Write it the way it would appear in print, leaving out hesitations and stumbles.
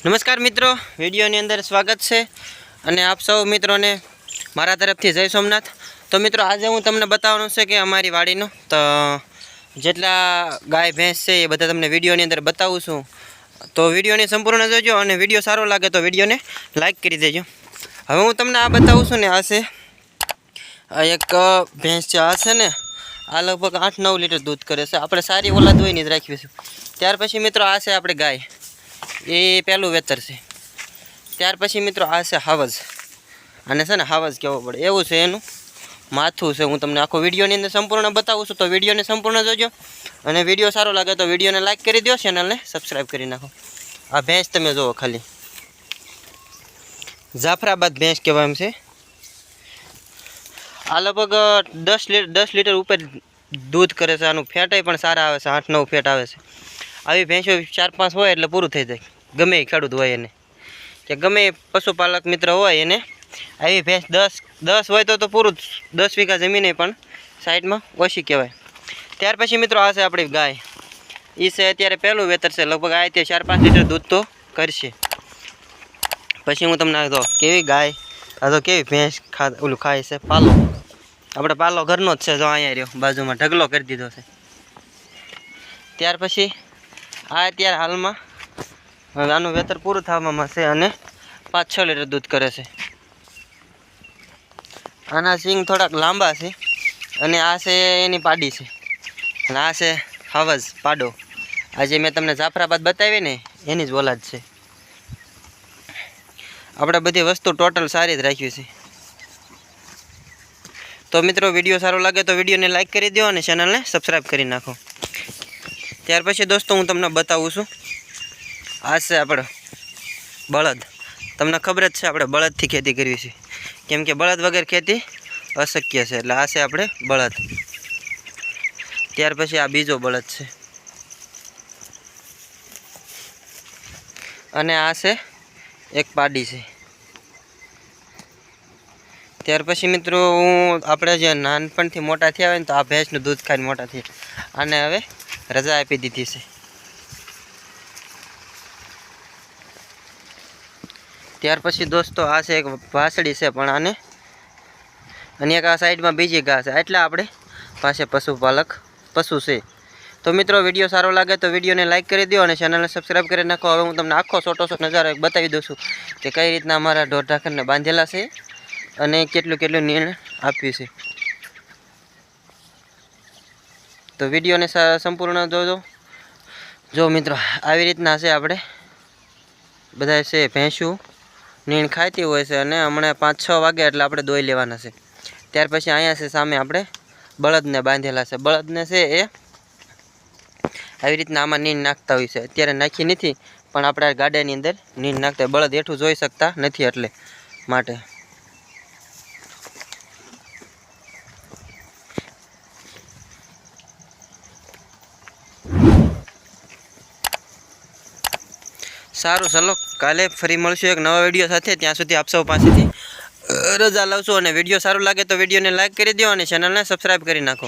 નમસ્કાર મિત્રો, વિડીયોની અંદર સ્વાગત છે અને આપ સૌ મિત્રોને મારા તરફથી જય સોમનાથ। તો મિત્રો આજે હું તમને બતાવવાનું છે કે અમારી વાડીનું તો જેટલા ગાય ભેંસ છે એ બધા તમને વિડીયોની અંદર બતાવું છું। તો વિડીયોની સંપૂર્ણ જોજો અને વિડીયો સારો લાગે તો વિડીયોને લાઇક કરી દેજો। હવે હું તમને આ બતાવું છું ને, આ છે એક ભેંસ છે, આ છે ને આ લગભગ 8-9 લીટર દૂધ કરે છે। આપણે સારી ઓલાદ હોય ને જ રાખીશું। ત્યાર પછી મિત્રો આ છે આપણે ગાય, એ પહેલું વેતર છે। ત્યાર પછી મિત્રો આ છે હાવજ, અને છે ને હાવજ કહેવો પડે એવું છે એનું માથું છે। હું તમને આખો વિડીયોની અંદર સંપૂર્ણ બતાવું છું, તો વિડીયોને સંપૂર્ણ જોજો અને વિડીયો સારો લાગે તો વિડીયોને લાઇક કરી દો, ચેનલને સબસ્ક્રાઈબ કરી નાખો। આ ભેંસ તમે જુઓ, ખાલી જાફરાબાદ ભેંસ કહેવાય એમ છે। આ લગભગ 10 લીટર ઉપર દૂધ કરે છે। આનું ફેટાઈ પણ સારા આવે છે, 8-9 ફેટ આવે છે। આવી ભેંસો 4-5 હોય એટલે પૂરું થઈ જાય, ગમે એ ખેડૂત હોય એને, કે ગમે એ પશુપાલક મિત્ર હોય એને આવી ભેંસ 10 હોય તો પૂરું, 10 વીઘા જમીને પણ સાઈડમાં ઓછી કહેવાય। ત્યાર પછી મિત્રો આ છે આપણી ગાય, એ છે અત્યારે પહેલું વેતર છે, લગભગ આ તે 4-5 લીટર દૂધ તો કરશે। પછી હું તમને આ તો કેવી ગાય, આ તો કેવી ભેંસ ઓલું ખાય છે, પાલો, આપણે પાલો ઘરનો જ છે, જો અહીંયા રહ્યો બાજુમાં ઢગલો કરી દીધો છે। ત્યાર પછી આ અત્યારે હાલમાં આનું વેતર પૂરું થવામાં છે અને 5-6 લીટર દૂધ કરે છે। આના સિંગ થોડાક લાંબા છે અને આ છે એની પાડી છે, અને આ છે હાવજ પાડો। આજે મેં તમને જાફરાબાદ બતાવી ને એની જ ઓલાદ છે। આપણે બધી વસ્તુ ટોટલ સારી જ રાખવી છે। તો મિત્રો વિડીયો સારો લાગે તો વિડીયોને લાઇક કરી દો અને ચેનલને સબસ્ક્રાઈબ કરી નાખો। ત્યાર પછી દોસ્તો હું તમને બતાવું છું, આ છે આપણે બળદ। તમને ખબર જ છે આપણે બળદથી ખેતી કરવી છે, કેમ કે બળદ વગર ખેતી અશક્ય છે, એટલે આ છે આપણે બળદ। ત્યાર પછી આ બીજો બળદ છે, અને આ છે એક પાડી છે। ત્યાર પછી મિત્રો આપણે જે નાનપણથી મોટા થયા હોય ને, તો આ ભેંસનું દૂધ ખાઈને મોટા થયા, આને હવે રજા આપી દીધી છે। ત્યાર પછી દોસ્તો આ છે એક વાસળી છે, પણ આને અને એક આ સાઈડમાં બીજી ઘા છે, એટલે આપણે પાસે પશુપાલક પશુ છે। તો મિત્રો વિડીયો સારો લાગે તો વિડીયોને લાઇક કરી દો અને ચેનલને સબસ્ક્રાઈબ કરી નાખો। હવે હું તમને આખો છોટો નજારો બતાવી દઉં છું કે કઈ રીતના અમારા ઢોર ઢાંખરને બાંધેલા છે અને કેટલું નીણ આપ્યું છે। તો વિડીયોને સંપૂર્ણ જોજો। જો મિત્રો આવી રીતના છે, આપણે બધા છે ભેંસું નીણ ખાતી હોય છે, અને હમણાં 5-6 વાગે એટલે આપણે દોઈ લેવાના છે। ત્યાર પછી અહીંયા છે સામે આપણે બળદને બાંધેલા છે। બળદને છે એ આવી રીતના આમાં નીણ નાખતા હોય છે, અત્યારે નાખી નથી, પણ આપણે ગાડાની અંદર નીણ નાખતા હોય। બળદ હેઠું જોઈ શકતા નથી એટલે માટે। સારું, ચલો કાલે ફરી મળશું એક નવા વિડીયો સાથે। ત્યાં સુધી આપ સૌ પાસેથી રજા લઉં છું, અને વિડીયો સારો લાગે તો વિડીયોને લાઇક કરી દો અને ચેનલને સબસ્ક્રાઈબ કરી નાખો।